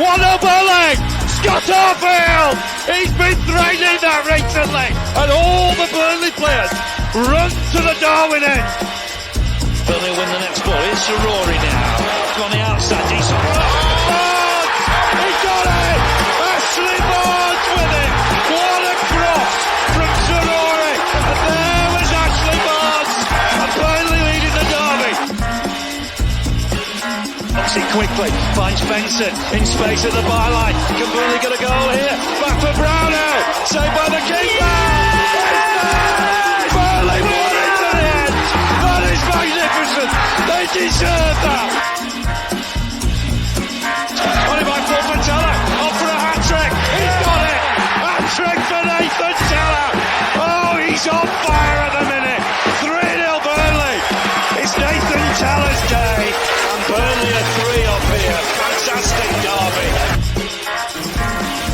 What a bullet! Scott Arfield! He's been threatening that recently, and all the Burnley players run to the Darwin end. Burnley win the next ball. It's Rory now. On the outside, decent. He got it! Ashley Barnes with it! What a cross from Rory! And there was Ashley Barnes, and Burnley leading the derby. Knocks it quickly, finds Benson in space at the byline. Can Burnley get a goal here? Back for Brownlow, saved by the keeper. Burnley won it to the end. That is magnificent. They deserve that. Only by Paul Teller, off for a hat-trick. He's got it. Hat-trick for Nathan Teller. Oh, he's on fire at the minute. 3-0 Burnley. It's Nathan Teller's day. Burnley are 3 up here. Fantastic derby.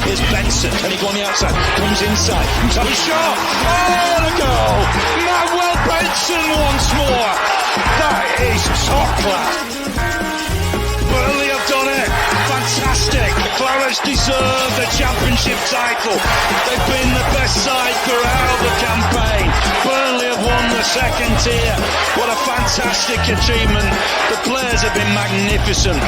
Here's Benson. Can he go on the outside? Comes inside. Comes up a shot. Oh, the goal. Manuel Benson once more. That is top class. Burnley have done it. Fantastic. Clarets deserve the championship title. They've been the best side throughout the campaign. Burnley have won the second tier. What a fantastic achievement. The players have been magnificent.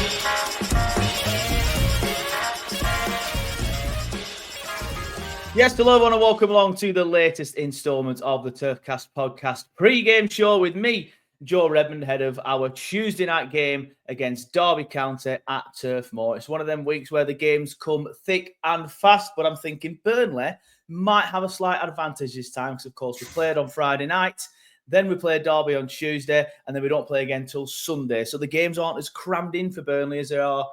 Yes, hello, everyone, and welcome along to the latest instalment of the Turfcast podcast pre-game show with me, Joe Redmond, ahead of our Tuesday night game against Derby County at Turf Moor. It's one of them weeks where the games come thick and fast, but I'm thinking Burnley might have a slight advantage this time because, of course, we played on Friday night, then we played Derby on Tuesday, and then we don't play again till Sunday. So the games aren't as crammed in for Burnley as they are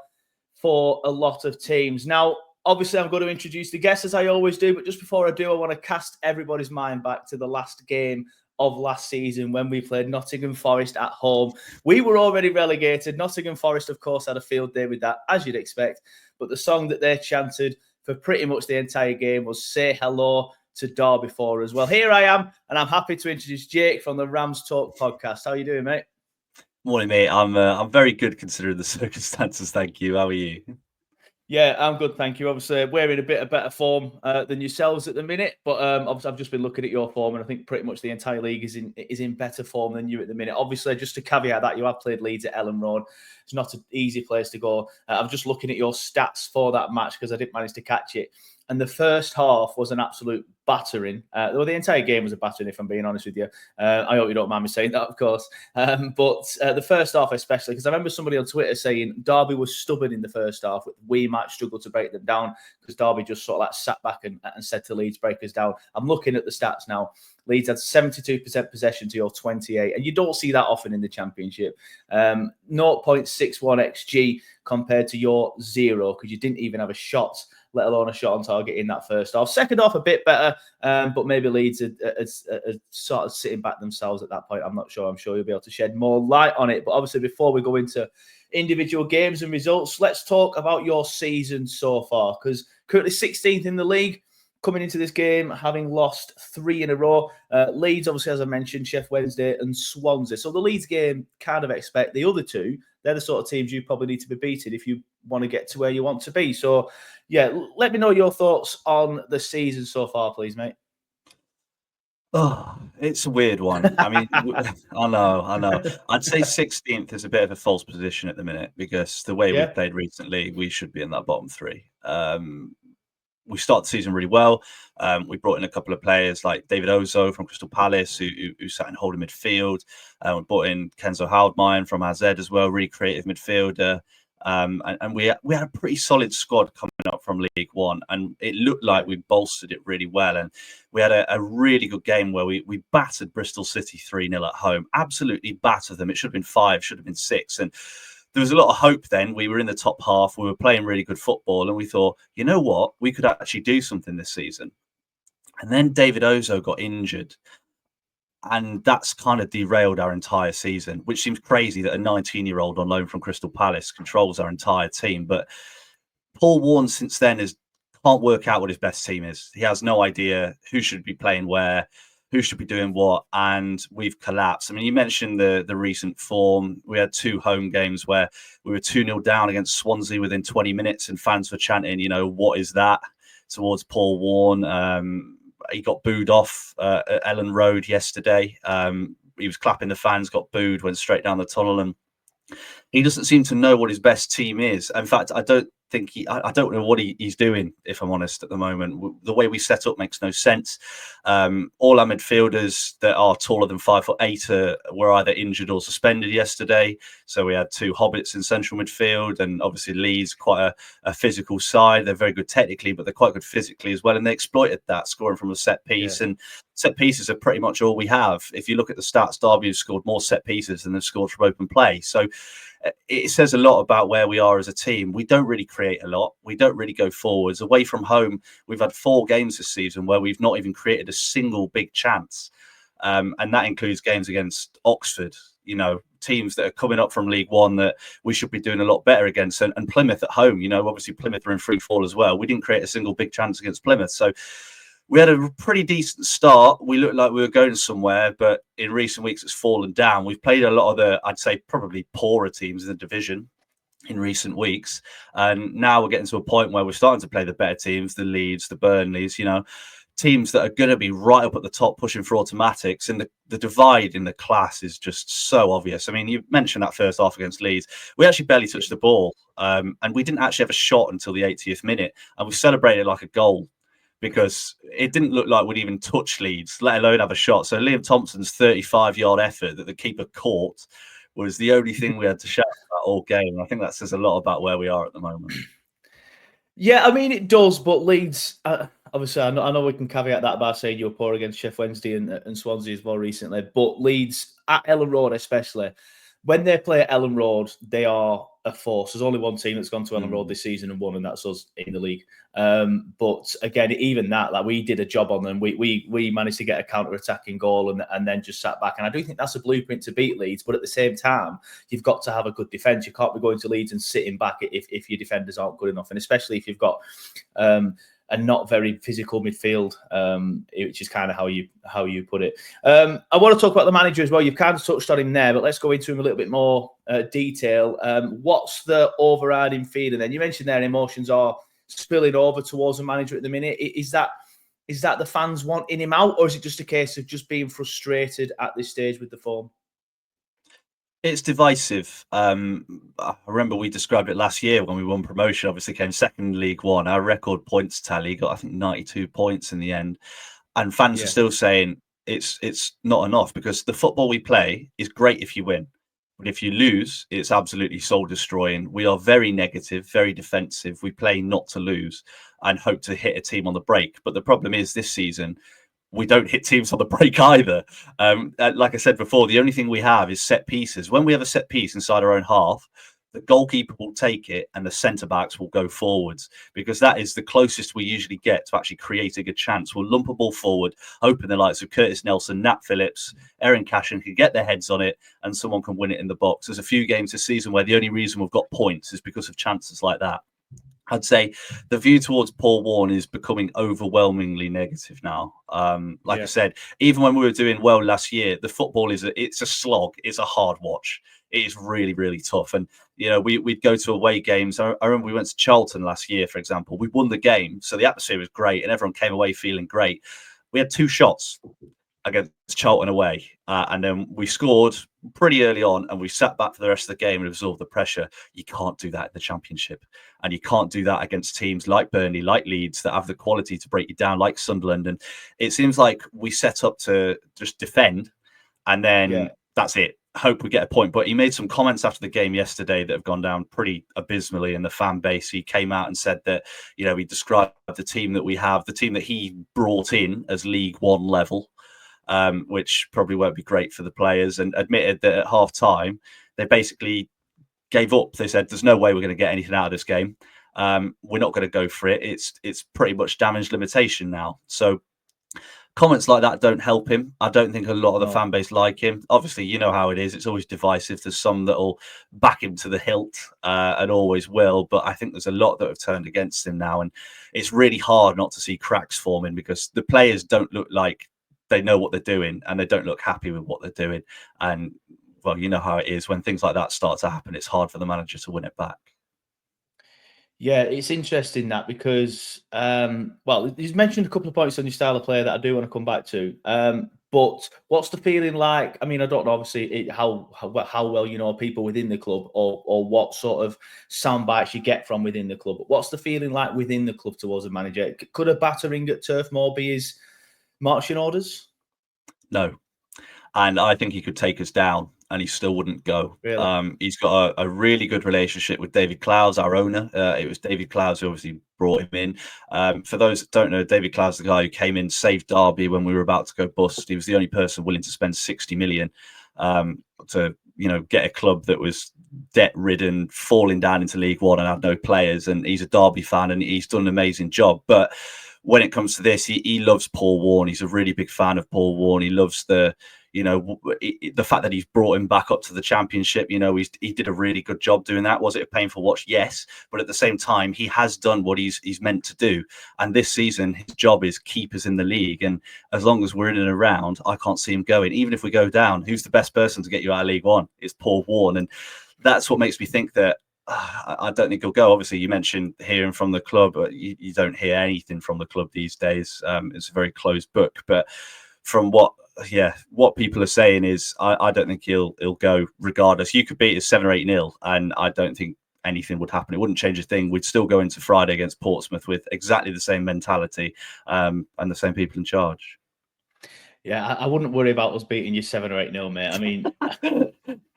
for a lot of teams. Now, obviously, I'm going to introduce the guests as I always do, but just before I do, I want to cast everybody's mind back to the last game of last season when we played Nottingham Forest at home. We were already relegated. Nottingham Forest, of course, had a field day with that, as you'd expect, but the song that they chanted for pretty much the entire game was Say Hello to Derby for us. Well, here I am, and I'm happy to introduce Jake from the Rams Talk podcast. How are you doing, mate? Morning, mate. I'm very good considering the circumstances. Thank you. How are you? Yeah, I'm good, thank you. Obviously, we're in a bit of better form than yourselves at the minute, but obviously, I've just been looking at your form, and I think pretty much the entire league is in better form than you at the minute. Obviously, just to caveat that, you have played Leeds at Ellen Road. It's not an easy place to go. I'm just looking at your stats for that match because I didn't manage to catch it. And the first half was an absolute battering. Well, the entire game was a battering, if I'm being honest with you. I hope you don't mind me saying that, of course. But the first half especially, because I remember somebody on Twitter saying Derby was stubborn in the first half. We might struggle to break them down because Derby just sort of like sat back and said to Leeds, break us down. I'm looking at the stats now. Leeds had 72% possession to your 28, and you don't see that often in the Championship. 0.61 XG compared to your 0, because you didn't even have a shot, let alone a shot on target in that first half. Second half, a bit better, but maybe Leeds are sort of sitting back themselves at that point. I'm not sure. I'm sure you'll be able to shed more light on it. But obviously, before we go into individual games and results, let's talk about your season so far, because currently 16th in the league. Coming into this game, having lost 3 in a row. Leeds, obviously, as I mentioned, Sheffield Wednesday and Swansea. So the Leeds game, kind of expect. The other two, they're the sort of teams you probably need to be beating if you want to get to where you want to be. So, yeah, let me know your thoughts on the season so far, please, mate. Oh, it's a weird one. I mean, I know. I'd say 16th is a bit of a false position at the minute because the way we've played recently, we should be in that bottom 3. We started the season really well. We brought in a couple of players like David Ozo from Crystal Palace, who sat in holding midfield. We brought in Kenzo Houdmine from AZ as well, really creative midfielder. And we had a pretty solid squad coming up from League One, and it looked like we bolstered it really well. And we had a really good game where we battered Bristol City 3-0 at home. Absolutely battered them. It should have been 5, should have been 6. And there was a lot of hope then. We were in the top half. We were playing really good football. And we thought, you know what? We could actually do something this season. And then David Ozo got injured. And that's kind of derailed our entire season, which seems crazy that a 19-year-old on loan from Crystal Palace controls our entire team. But Paul Warne since then can't work out what his best team is. He has no idea who should be playing where, who should be doing what, and we've collapsed. I mean, you mentioned the recent form. We had 2 home games where we were 2-0 down against Swansea within 20 minutes, and fans were chanting, what is that, towards Paul Warne. He got booed off at Ellen Road yesterday. He was clapping the fans, got booed, went straight down the tunnel, and he doesn't seem to know what his best team is. In fact, I don't know what he's doing, if I'm honest, at the moment. The way we set up makes no sense. All our midfielders that are taller than 5'8" were either injured or suspended yesterday. So we had 2 hobbits in central midfield, and obviously Leeds, quite a physical side. They're very good technically, but they're quite good physically as well. And they exploited that, scoring from a set piece. Yeah. And set pieces are pretty much all we have. If you look at the stats, Derby has scored more set pieces than they've scored from open play. So it says a lot about where we are as a team. We don't really create a lot. We don't really go forwards. Away from home, we've had 4 games this season where we've not even created a single big chance. And that includes games against Oxford, teams that are coming up from League One that we should be doing a lot better against. And Plymouth at home, obviously Plymouth are in free fall as well. We didn't create a single big chance against Plymouth. So we had a pretty decent start. We looked like we were going somewhere, but in recent weeks, it's fallen down. We've played a lot of the, I'd say, probably poorer teams in the division in recent weeks. And now we're getting to a point where we're starting to play the better teams, the Leeds, the Burnleys, teams that are going to be right up at the top pushing for automatics. And the divide in the class is just so obvious. I mean, you mentioned that first half against Leeds. We actually barely touched the ball. And we didn't actually have a shot until the 80th minute. And we celebrated like a goal, because it didn't look like we'd even touch Leeds, let alone have a shot. So Liam Thompson's 35-yard effort that the keeper caught was the only thing we had to shout about all game. I think that says a lot about where we are at the moment. Yeah, I mean, it does, but Leeds, obviously, I know we can caveat that by saying you were poor against Sheff Wednesday and Swansea as well recently, but Leeds, at Ellen Road especially, when they play at Ellen Road, they are a force. There's only one team that's gone to Ellen Road this season and won, and that's us in the league. But again, even that, like, we did a job on them. We managed to get a counter-attacking goal and then just sat back. And I do think that's a blueprint to beat Leeds. But at the same time, you've got to have a good defence. You can't be going to Leeds and sitting back if your defenders aren't good enough. And especially if you've got a not very physical midfield, which is kind of how you put it. I want to talk about the manager as well. You've kind of touched on him there, but let's go into him a little bit more detail. What's the overriding feeling then? You mentioned their emotions are spilling over towards the manager at the minute. Is that the fans wanting him out, or is it just a case of just being frustrated at this stage with the form? It's divisive. I remember we described it last year when we won promotion, obviously came second in League One. Our record points tally got, I think, 92 points in the end. And fans are still saying it's not enough, because the football we play is great if you win. But if you lose, it's absolutely soul-destroying. We are very negative, very defensive. We play not to lose and hope to hit a team on the break. But the problem is this season, we don't hit teams on the break either. Like I said before, the only thing we have is set pieces. When we have a set piece inside our own half, the goalkeeper will take it and the centre-backs will go forwards, because that is the closest we usually get to actually creating a chance. We'll lump a ball forward, hoping the likes of Curtis Nelson, Nat Phillips, Aaron Cashin can get their heads on it and someone can win it in the box. There's a few games this season where the only reason we've got points is because of chances like that. I'd say the view towards Paul Warne is becoming overwhelmingly negative now. I said, even when we were doing well last year, the football it's a slog. It's a hard watch. It is really, really tough. And, we'd go to away games. I remember we went to Charlton last year, for example. We won the game, so the atmosphere was great and everyone came away feeling great. We had 2 shots against Charlton away, and then we scored pretty early on and we sat back for the rest of the game and absorbed the pressure. You can't do that in the Championship, and you can't do that against teams like Burnley, like Leeds, that have the quality to break you down, like Sunderland. And it seems like we set up to just defend, and then that's it. Hope we get a point. But he made some comments after the game yesterday that have gone down pretty abysmally in the fan base. He came out and said that, he described the team that we have, the team that he brought in as League One level, which probably won't be great for the players, and admitted that at half time they basically gave up. They said, there's no way we're going to get anything out of this game. We're not going to go for it. It's pretty much damage limitation now. So comments like that don't help him. I don't think a lot of the fan base like him. Obviously, you know how it is. It's always divisive. There's some that will back him to the hilt and always will. But I think there's a lot that have turned against him now. And it's really hard not to see cracks forming, because the players don't look like they know what they're doing and they don't look happy with what they're doing. And well, you know how it is when things like that start to happen. It's hard for the manager to win it back. Yeah, it's interesting that because, well, he's mentioned a couple of points on your style of play that I do want to come back to. But what's the feeling like? I mean, I don't know, obviously, how well you know people within the club, or what sort of sound bites you get from within the club. But what's the feeling like within the club towards a manager? Could a battering at Turf Moor be his marching orders? No. And I think he could take us down and he still wouldn't go. Really? He's got a really good relationship with David Clowes, our owner. It was David Clowes who obviously brought him in. For those that don't know, David Clowes, the guy who came in, saved Derby when we were about to go bust. He was the only person willing to spend 60 million to, get a club that was debt-ridden, falling down into League One and had no players. And he's a Derby fan and he's done an amazing job. But when it comes to this, he loves Paul Warne. He's a really big fan of Paul Warne. He loves the fact that he's brought him back up to the Championship. He did a really good job doing that. Was it a painful watch? Yes. But at the same time, he has done what he's meant to do. And this season, his job is keep us in the league. And as long as we're in and around, I can't see him going. Even if we go down, who's the best person to get you out of League One? It's Paul Warne. And that's what makes me think that I don't think he'll go. Obviously, you mentioned hearing from the club, but you don't hear anything from the club these days. It's a very closed book. But from what people are saying is, I don't think he'll go regardless. You could beat us 7 or 8-0, and I don't think anything would happen. It wouldn't change a thing. We'd still go into Friday against Portsmouth with exactly the same mentality and the same people in charge. Yeah, I wouldn't worry about us beating you 7 or 8-0, mate. I mean,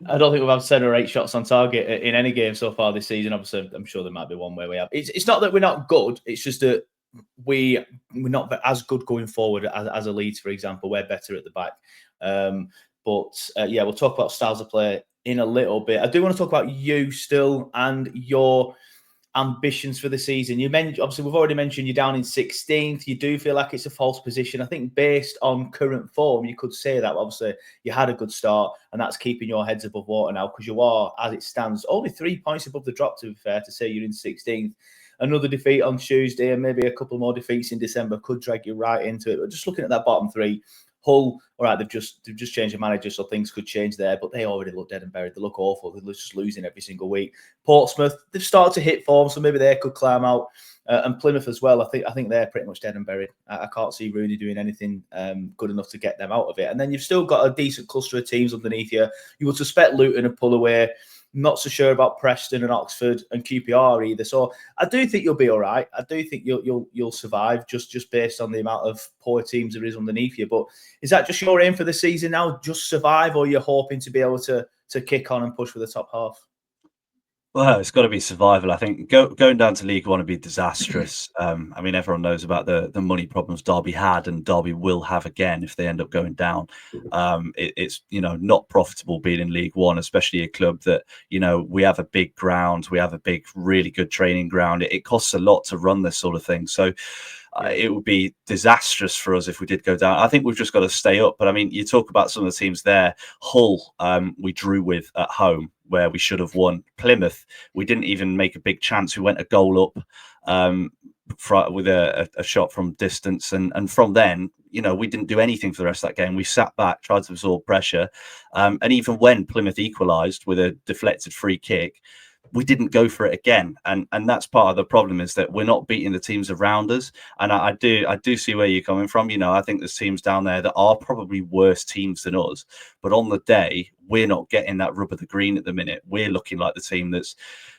I don't think we've had 7 or 8 shots on target in any game so far this season. Obviously, I'm sure there might be one where we have. It's not that we're not good. It's just that we're not as good going forward as a Leeds, for example. We're better at the back. We'll talk about styles of play in a little bit. I do want to talk about you still and your ambitions for the season. You mentioned, obviously, we've already mentioned you're down in 16th. You do feel like it's a false position. I think based on current form, you could say that. Obviously, you had a good start, and that's keeping your heads above water now because you are, as it stands, only 3 points above the drop, to be fair, to say you're in 16th. Another defeat on Tuesday and maybe a couple more defeats in December could drag you right into it. But just looking at that bottom three, Hull, all right, they've just changed the manager, so things could change there, but they already look dead and buried. They look awful. They're just losing every single week. Portsmouth, they've started to hit form, so maybe they could climb out. And Plymouth as well. I think they're pretty much dead and buried. I can't see Rooney doing anything good enough to get them out of it. And then you've still got a decent cluster of teams underneath you. You would suspect Luton would pull away. Not so sure about Preston and Oxford and QPR either. So I do think you'll be all right. I do think you'll survive just based on the amount of poor teams there is underneath you. But is that just your aim for the season now? Just survive, or you're hoping to be able to kick on and push for the top half? Well, it's got to be survival. I think going down to League One would be disastrous. I mean, everyone knows about the money problems Derby had and Derby will have again if they end up going down. It's not profitable being in League One, especially a club that we have a big ground, we have a big, really good training ground. It costs a lot to run this sort of thing, so. It would be disastrous for us if we did go down. I think we've just got to stay up. But I mean, you talk about some of the teams there. Hull, we drew with at home where we should have won. Plymouth, we didn't even make a big chance. We went a goal up with a shot from distance. And from then, we didn't do anything for the rest of that game. We sat back, tried to absorb pressure. And even when Plymouth equalised with a deflected free kick, we didn't go for it again, and that's part of the problem, is that we're not beating the teams around us. And I do see where you're coming from. I think there's teams down there that are probably worse teams than us, but on the day we're not getting that rub of the green at the minute. We're looking like the team that's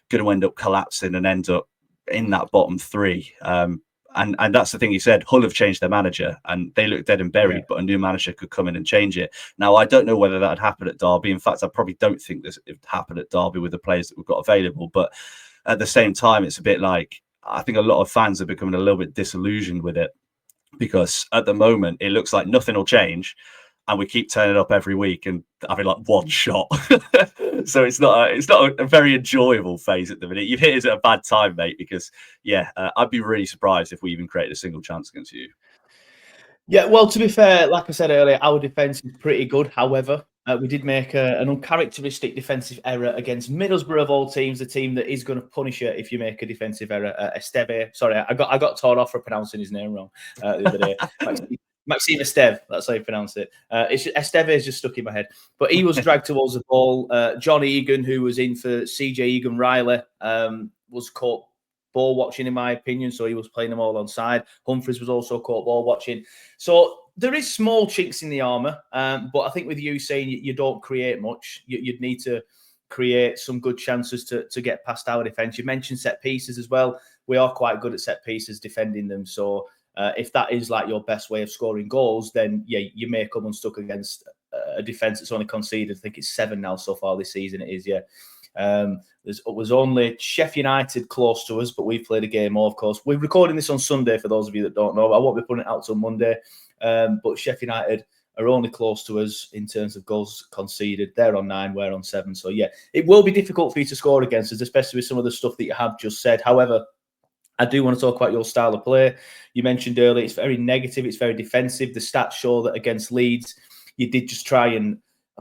going to end up collapsing and end up in that bottom three. And that's the thing you said. Hull have changed their manager and they look dead and buried, but a new manager could come in and change it. Now, I don't know whether that would happen at Derby. In fact, I probably don't think this would happen at Derby with the players that we've got available. But at the same time, it's a bit like, I think a lot of fans are becoming a little bit disillusioned with it, because at the moment, it looks like nothing will change. And we keep turning up every week and having like one shot. So it's not a very enjoyable phase at the minute. You've hit us at a bad time, mate, because I'd be really surprised if we even created a single chance against you. Yeah, well, to be fair, like I said earlier, our defence is pretty good. However, we did make an uncharacteristic defensive error against Middlesbrough of all teams, the team that is going to punish you if you make a defensive error. Esteve, sorry, I got torn off for pronouncing his name wrong the other day. Maxime Esteve, that's how you pronounce it. Esteve is just stuck in my head. But he was dragged towards the ball. John Egan, who was in for CJ Egan-Riley, was caught ball watching, in my opinion. So he was playing them all on side. Humphries was also caught ball watching. So there is small chinks in the armour. But I think with you saying you don't create much, you'd need to create some good chances to get past our defence. You mentioned set pieces as well. We are quite good at set pieces, defending them. So if that is like your best way of scoring goals, then yeah, you may come unstuck against a defence that's only conceded, I think it's 7 now so far this season. It is, yeah. There was only Sheffield United close to us, but we've played a game more, of course. We're recording this on Sunday for those of you that don't know. I won't be putting it out till Monday. But Sheffield United are only close to us in terms of goals conceded. They're on 9, we're on 7. So yeah, it will be difficult for you to score against us, especially with some of the stuff that you have just said. However, I do want to talk about your style of play. You mentioned earlier it's very negative, it's very defensive. The stats show that against Leeds, you did just try and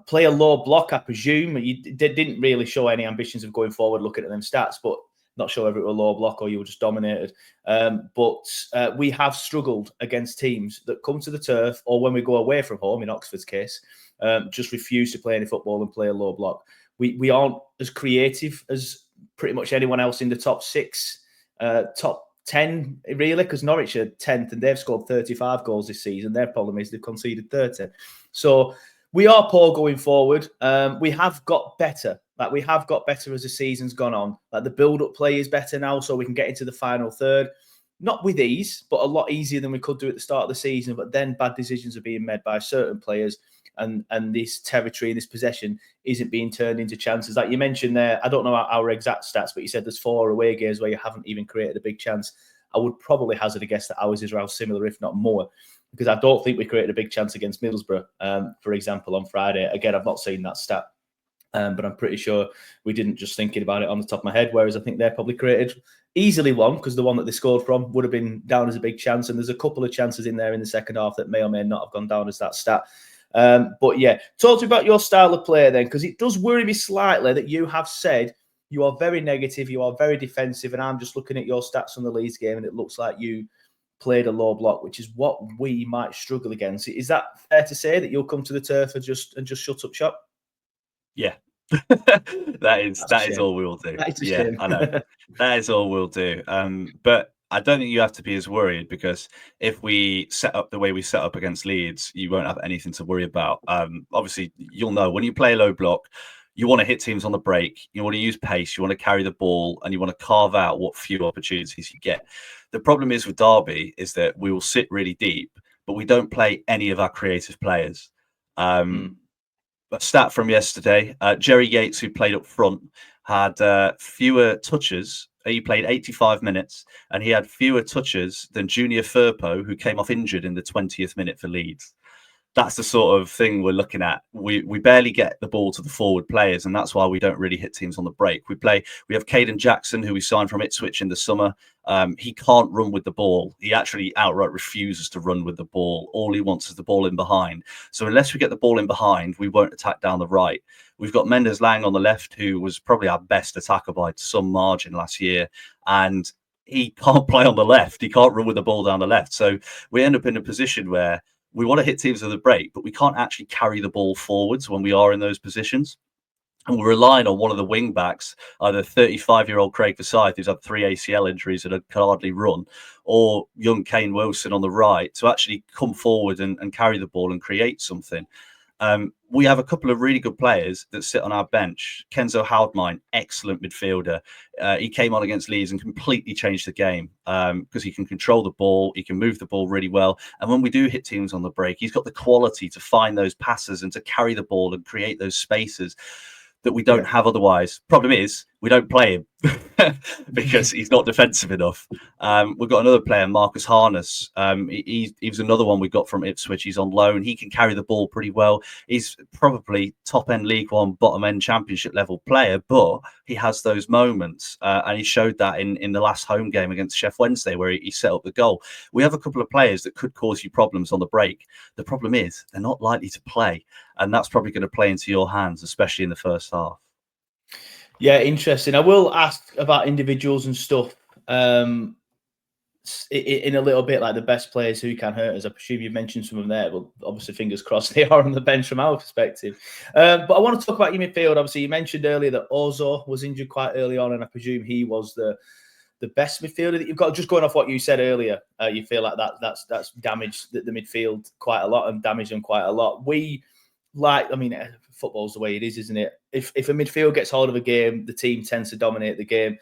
play a low block, I presume. You didn't really show any ambitions of going forward looking at them stats, but not sure whether it was a low block or you were just dominated. But we have struggled against teams that come to the turf, or when we go away from home, in Oxford's case, just refuse to play any football and play a low block. We aren't as creative as pretty much anyone else in the top 6, top 10, really, because Norwich are 10th and they've scored 35 goals this season. Their problem is they've conceded 30. So we are poor going forward. We have got better. Like, we have got better as the season's gone on. Like, the build-up play is better now, so we can get into the final third. Not with ease, but a lot easier than we could do at the start of the season. But then bad decisions are being made by certain players, and this territory, this possession, isn't being turned into chances. Like you mentioned there, I don't know our exact stats, but you said there's 4 away games where you haven't even created a big chance. I would probably hazard a guess that ours is around similar, if not more, because I don't think we created a big chance against Middlesbrough, for example, on Friday. Again, I've not seen that stat, but I'm pretty sure we didn't, just thinking about it on the top of my head, whereas I think they probably created easily one, because the one that they scored from would have been down as a big chance, and there's a couple of chances in there in the second half that may or may not have gone down as that stat. But yeah, talk to me about your style of play then, because it does worry me slightly that you have said you are very negative, you are very defensive, and I'm just looking at your stats on the Leeds game, and it looks like you played a low block, which is what we might struggle against. Is that fair to say, that you'll come to the turf and just shut up shop? Yeah. that is all we'll do. Yeah, I know. That is all we'll do. But I don't think you have to be as worried, because if we set up the way we set up against Leeds, you won't have anything to worry about. Obviously, you'll know when you play a low block, you want to hit teams on the break, you want to use pace, you want to carry the ball, and you want to carve out what few opportunities you get. The problem is with Derby is that we will sit really deep, but we don't play any of our creative players. A stat from yesterday, Jerry Yates, who played up front, had fewer touches. He played 85 minutes, and he had fewer touches than Junior Firpo, who came off injured in the 20th minute for Leeds. That's the sort of thing we're looking at. We barely get the ball to the forward players, and that's why we don't really hit teams on the break. We have Caden Jackson, who we signed from Ipswich in the summer. He can't run with the ball. He actually outright refuses to run with the ball. All he wants is the ball in behind. So unless we get the ball in behind, we won't attack down the right. We've got Mendes Lang on the left, who was probably our best attacker by some margin last year, and he can't play on the left. He can't run with the ball down the left. So we end up in a position where we want to hit teams with a break, but we can't actually carry the ball forwards when we are in those positions. And we're relying on one of the wing backs, either 35-year-old Craig Forsyth, who's had 3 ACL injuries and can hardly run, or young Kane Wilson on the right, to actually come forward and carry the ball and create something. We have a couple of really good players that sit on our bench. Kenzo Houdmine, excellent midfielder. He came on against Leeds and completely changed the game, because he can control the ball, he can move the ball really well. And when we do hit teams on the break, he's got the quality to find those passes and to carry the ball and create those spaces that we don't have otherwise. Problem is, we don't play him because he's not defensive enough. We've got another player, Marcus Harness. He was another one we got from Ipswich. He's on loan. He can carry the ball pretty well. He's probably top-end League One, bottom-end Championship level player, but he has those moments. And he showed that in the last home game against Sheff Wednesday, where he set up the goal. We have a couple of players that could cause you problems on the break. The problem is they're not likely to play, and that's probably going to play into your hands, especially in the first half. Yeah, interesting. I will ask about individuals and stuff. in a little bit like the best players who can hurt us. I presume you mentioned some of them there, but obviously fingers crossed they are on the bench from our perspective. But I want to talk about your midfield. Obviously, you mentioned earlier that Ozo was injured quite early on, and I presume he was the best midfielder that you've got. Just going off what you said earlier, you feel like that's damaged the midfield quite a lot and damaged them quite a lot. Football's the way it is, isn't it? If a midfield gets hold of a game, the team tends to dominate the game.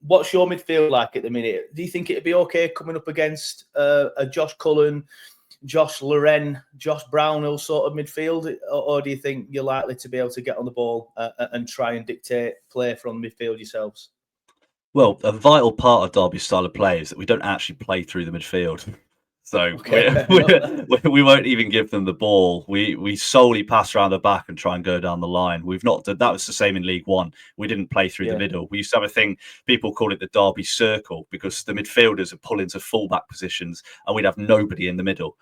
What's your midfield like at the minute? Do you think it'd be okay coming up against a Josh Cullen, Josh Loren, Josh Brownhill sort of midfield, or do you think you're likely to be able to get on the ball and try and dictate play from midfield yourselves? Well, a vital part of Derby's style of play is that we don't actually play through the midfield. So we won't even give them the ball. We solely pass around the back and try and go down the line. We've not done that. Was the same in League One. We didn't play through the middle. We used to have a thing, people call it the Derby circle, because the midfielders would pull into fullback positions and we'd have nobody in the middle.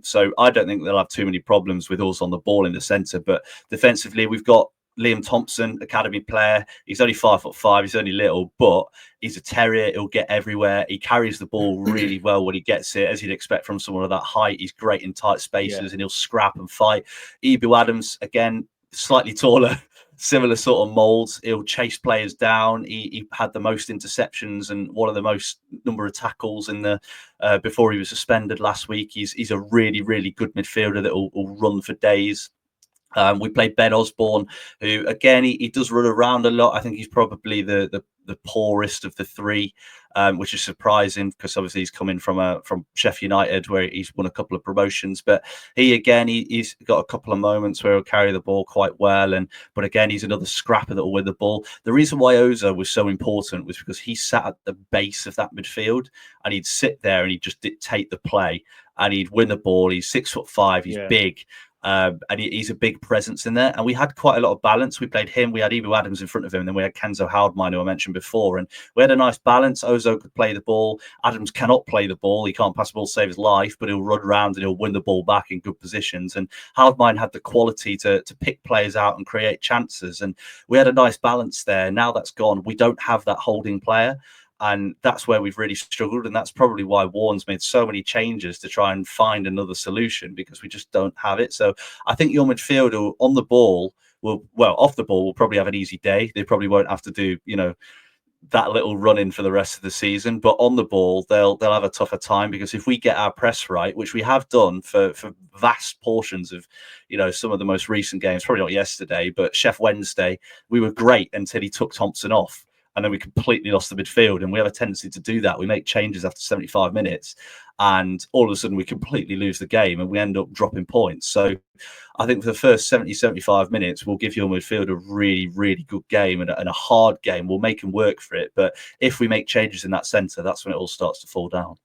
So I don't think they'll have too many problems with us on the ball in the centre. But defensively, we've got Liam Thompson, academy player. He's only 5'5". He's only little, but he's a terrier. He'll get everywhere. He carries the ball really well when he gets it, as you'd expect from someone of that height. He's great in tight spaces and he'll scrap and fight. Ebu Adams, again, slightly taller, similar sort of molds. He'll chase players down. He had the most interceptions and one of the most number of tackles in the before he was suspended last week. He's a really, really good midfielder that will run for days. We played Ben Osborne, who, again, he does run around a lot. I think he's probably the poorest of the three, which is surprising because obviously he's coming from Sheffield United, where he's won a couple of promotions. But he's got a couple of moments where he'll carry the ball quite well. But again, he's another scrapper that will win the ball. The reason why Ozo was so important was because he sat at the base of that midfield and he'd sit there and he'd just dictate the play and he'd win the ball. He's 6'5", he's big. And he's a big presence in there. And we had quite a lot of balance. We played him. We had Ebu Adams in front of him. And then we had Kenzo Houdmine, who I mentioned before. And we had a nice balance. Ozo could play the ball. Adams cannot play the ball. He can't pass the ball to save his life, but he'll run around and he'll win the ball back in good positions. And Houdmine had the quality to pick players out and create chances. And we had a nice balance there. Now that's gone. We don't have that holding player. And that's where we've really struggled. And that's probably why Warren's made so many changes to try and find another solution, because we just don't have it. So I think your midfielder on the ball off the ball will probably have an easy day. They probably won't have to do, that little run in for the rest of the season. But on the ball, they'll have a tougher time, because if we get our press right, which we have done for vast portions of, some of the most recent games, probably not yesterday, but Sheff Wednesday, we were great until he took Thompson off. And then we completely lost the midfield. And we have a tendency to do that. We make changes after 75 minutes. And all of a sudden, we completely lose the game and we end up dropping points. So I think for the first 70, 75 minutes, we'll give your midfield a really, really good game and a hard game. We'll make them work for it. But if we make changes in that centre, that's when it all starts to fall down.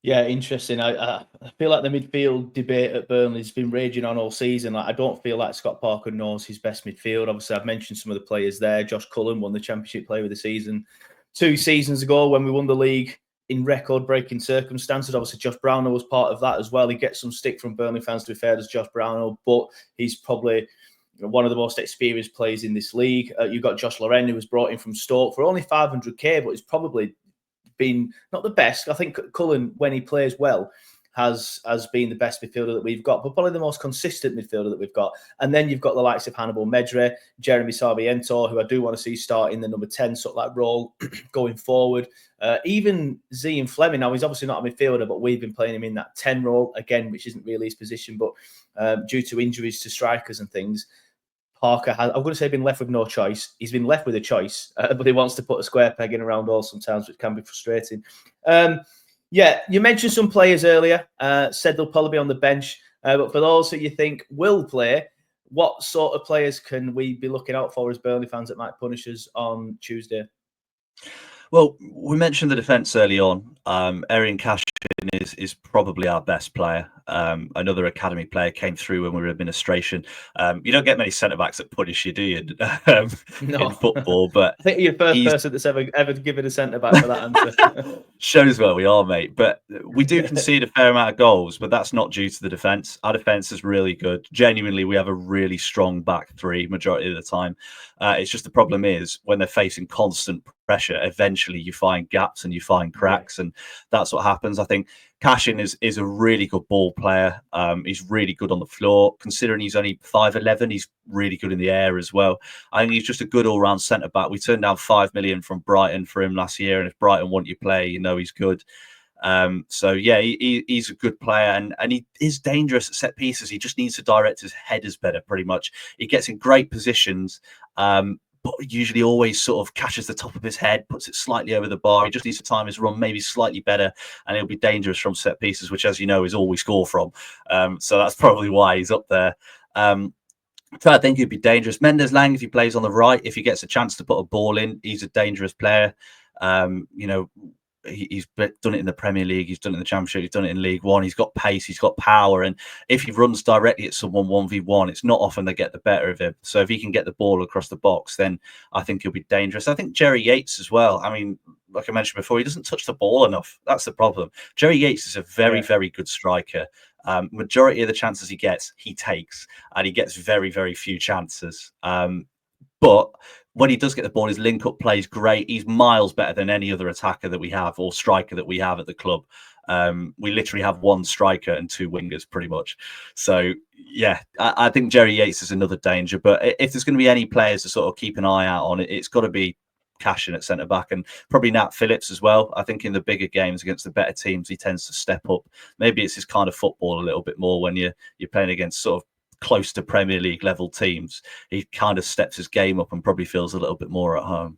Yeah, interesting. I feel like the midfield debate at Burnley has been raging on all season. I don't feel like Scott Parker knows his best midfield. Obviously, I've mentioned some of the players there. Josh Cullen won the Championship Player of the Season 2 seasons ago when we won the league in record-breaking circumstances. Obviously, Josh Brownhill was part of that as well. He gets some stick from Burnley fans, to be fair, as Josh Brownhill, but he's probably one of the most experienced players in this league. You've got Josh Loren, who was brought in from Stoke for only 500k, but he's probably been not the best. I think Cullen, when he plays well, has been the best midfielder that we've got, but probably the most consistent midfielder that we've got. And then you've got the likes of Hannibal Medre, Jeremy Sarmiento, who I do want to see start in the number 10 sort of like role going forward. Even Zian Fleming, now he's obviously not a midfielder, but we've been playing him in that 10 role again, which isn't really his position, but due to injuries to strikers and things, Parker has, I'm going to say, been left with no choice. He's been left with a choice, but he wants to put a square peg in a round hole sometimes, which can be frustrating. You mentioned some players earlier, said they'll probably be on the bench, but for those that you think will play, what sort of players can we be looking out for as Burnley fans that might punish us on Tuesday? Well, we mentioned the defence early on. Arian Cashin is probably our best player. Another academy player came through when we were in administration. You don't get many centre-backs that punish you, do you, in football? But I think you're the first person that's ever given a centre-back for that answer. Shows where we are, mate. But we do concede a fair amount of goals, but that's not due to the defence. Our defence is really good. Genuinely, we have a really strong back three majority of the time. It's just the problem is when they're facing constant pressure, eventually you find gaps and you find cracks, and that's what happens. I think Cashin is a really good ball player. He's really good on the floor. Considering he's only 5'11", he's really good in the air as well. I think he's just a good all-round centre-back. We turned down $5 million from Brighton for him last year, and if Brighton want you play, you know he's good. So yeah, he's a good player, and he is dangerous at set pieces. He just needs to direct his headers better, pretty much. He gets in great positions, but usually always sort of catches the top of his head, puts it slightly over the bar. He just needs to time his run maybe slightly better, and he'll be dangerous from set pieces, which, as you know, is all we score from. So that's probably why he's up there. So I think he'd be dangerous. Mendes Lang, if he plays on the right, if he gets a chance to put a ball in, he's a dangerous player. He's done it in the Premier League, he's done it in the Championship, he's done it in League One. He's got pace, he's got power, and if he runs directly at someone 1v1, it's not often they get the better of him. So if he can get the ball across the box, then I think he'll be dangerous. I think Jerry Yates as well. I mean, like I mentioned before, he doesn't touch the ball enough. That's the problem. Jerry Yates is a very, very good striker. Majority of the chances he gets, he takes, and he gets very, very few chances. But when he does get the ball, his link-up play is great. He's miles better than any other attacker that we have or striker that we have at the club. We literally have one striker and two wingers, pretty much. So, yeah, I think Jerry Yates is another danger. But if there's going to be any players to sort of keep an eye out on, it's got to be Cashin at centre-back, and probably Nat Phillips as well. I think in the bigger games against the better teams, he tends to step up. Maybe it's his kind of football a little bit more when you're playing against sort of close to Premier League level teams. He kind of steps his game up and probably feels a little bit more at home.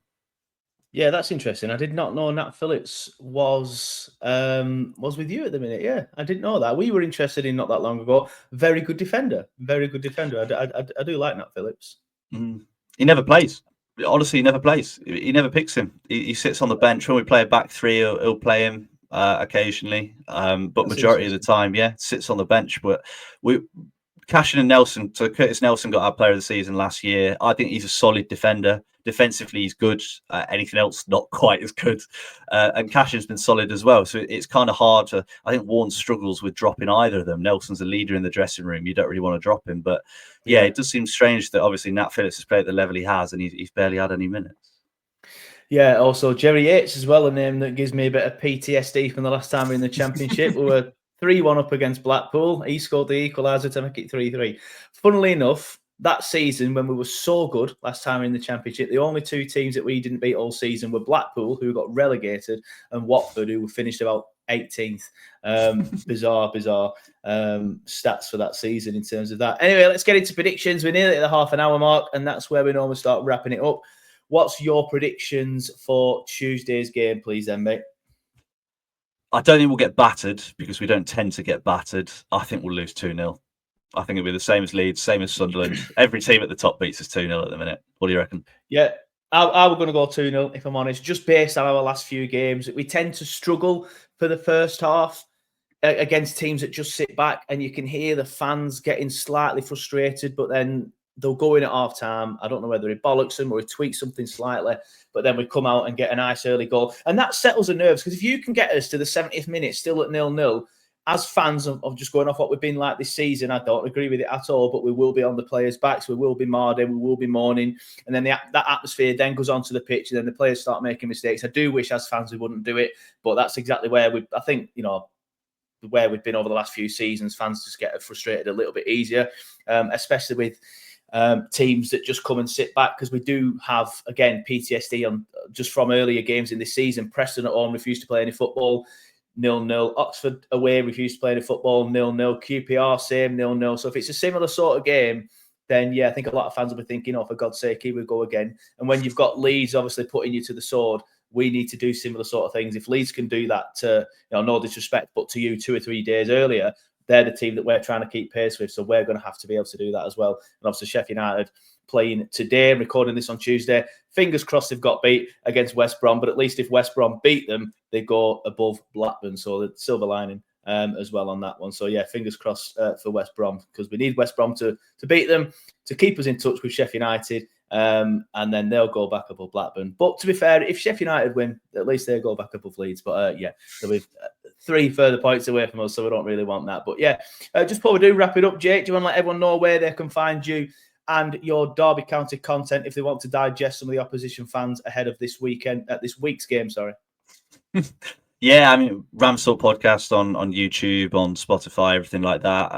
Yeah, that's interesting. I did not know Nat Phillips was with you at the minute. Yeah, I didn't know that. We were interested in not that long ago. Very good defender. Very good defender. I do like Nat Phillips. He never plays. Honestly, he never plays. He never picks him. He sits on the bench. When we play a back three, he'll play him occasionally. But that's majority of the time, sits on the bench. But Cashin and Nelson, so Curtis Nelson got our player of the season last year. I think he's a solid defender. Defensively, he's good. Anything else, not quite as good. And Cashin's been solid as well. So it's kind of hard to, I think Warren struggles with dropping either of them. Nelson's a leader in the dressing room. You don't really want to drop him. But yeah, it does seem strange that obviously Nat Phillips has played at the level he has, and he's barely had any minutes. Yeah, also Jerry Yates as well, a name that gives me a bit of PTSD from the last time we were in the Championship. We were 3-1 up against Blackpool. He scored the equaliser to make it 3-3. Funnily enough, that season when we were so good last time in the Championship, the only two teams that we didn't beat all season were Blackpool, who got relegated, and Watford, who finished about 18th. Bizarre stats for that season in terms of that. Anyway, let's get into predictions. We're nearly at the half an hour mark, and that's where we normally start wrapping it up. What's your predictions for Tuesday's game, please, then, mate? I don't think we'll get battered because we don't tend to get battered. I think we'll lose 2-0. I think it'll be the same as Leeds, same as Sunderland. Every team at the top beats us 2-0 at the minute. What do you reckon? Yeah, I was going to go 2-0, if I'm honest, just based on our last few games. We tend to struggle for the first half against teams that just sit back, and you can hear the fans getting slightly frustrated, but then they'll go in at half time. I don't know whether he bollocks them or he tweaks something slightly, but then we come out and get a nice early goal. And that settles the nerves, because if you can get us to the 70th minute still at 0-0, as fans of just going off what we've been like this season, I don't agree with it at all, but we will be on the players' backs. We will be marding, we will be mourning. And then that atmosphere then goes onto the pitch, and then the players start making mistakes. I do wish as fans we wouldn't do it, but that's exactly where I think, where we've been over the last few seasons, fans just get frustrated a little bit easier, especially with teams that just come and sit back, because we do have, again, PTSD on just from earlier games in this season. Preston at home refused to play any football, 0-0. Oxford away refused to play any football, 0-0. QPR same, 0-0. So if it's a similar sort of game, then yeah, I think a lot of fans will be thinking, for God's sake, here we go again. And when you've got Leeds obviously putting you to the sword, we need to do similar sort of things. If Leeds can do that to, no disrespect, but to you 2 or 3 days earlier, they're the team that we're trying to keep pace with. So we're going to have to be able to do that as well. And obviously Sheffield United playing today, recording this on Tuesday. Fingers crossed they've got beat against West Brom, but at least if West Brom beat them, they go above Blackburn. So the silver lining as well on that one. So yeah, fingers crossed for West Brom, because we need West Brom to beat them, to keep us in touch with Sheffield United. And then they'll go back above Blackburn. But to be fair, if Sheffield United win, at least they'll go back above Leeds. But yeah, they'll be 3 further points away from us, so we don't really want that. But yeah, just before we do wrap it up, Jake, do you want to let everyone know where they can find you and your Derby County content if they want to digest some of the opposition fans ahead of this week's game. Sorry. Yeah, I mean, Rams Talk podcast on YouTube, on Spotify, everything like that.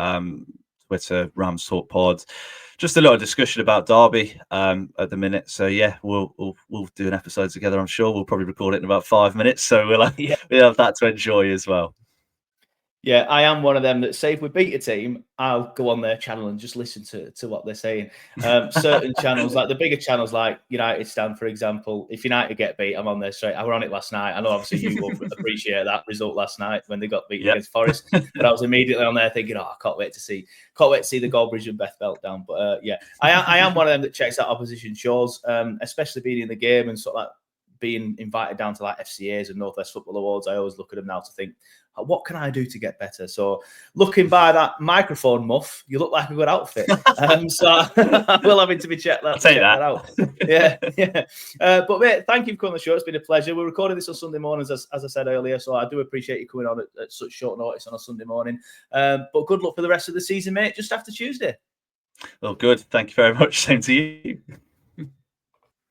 Twitter, Rams Talk Pod. Just a lot of discussion about Derby at the minute. So yeah, we'll do an episode together. I'm sure we'll probably record it in about 5 minutes. So we'll have that to enjoy as well. Yeah, I am one of them that say if we beat a team, I'll go on their channel and just listen to what they're saying. Certain channels, like the bigger channels, like United Stand, for example, if United get beat, I'm on there straight. I were on it last night. I know obviously you will appreciate that result last night when they got beaten against Forest. But I was immediately on there thinking, I can't wait to see the Goldbridge and Beth belt down. But I am one of them that checks out opposition shows, especially being in the game and sort of like being invited down to like FCAs and Northwest Football Awards. I always look at them now to think, what can I do to get better? So looking by that microphone muff, you look like a good outfit. So I will have to be checked that out. Yeah. But mate, thank you for coming on the show. It's been a pleasure. We're recording this on Sunday mornings, as I said earlier. So I do appreciate you coming on at such short notice on a Sunday morning. But good luck for the rest of the season, mate, just after Tuesday. Well, good. Thank you very much. Same to you.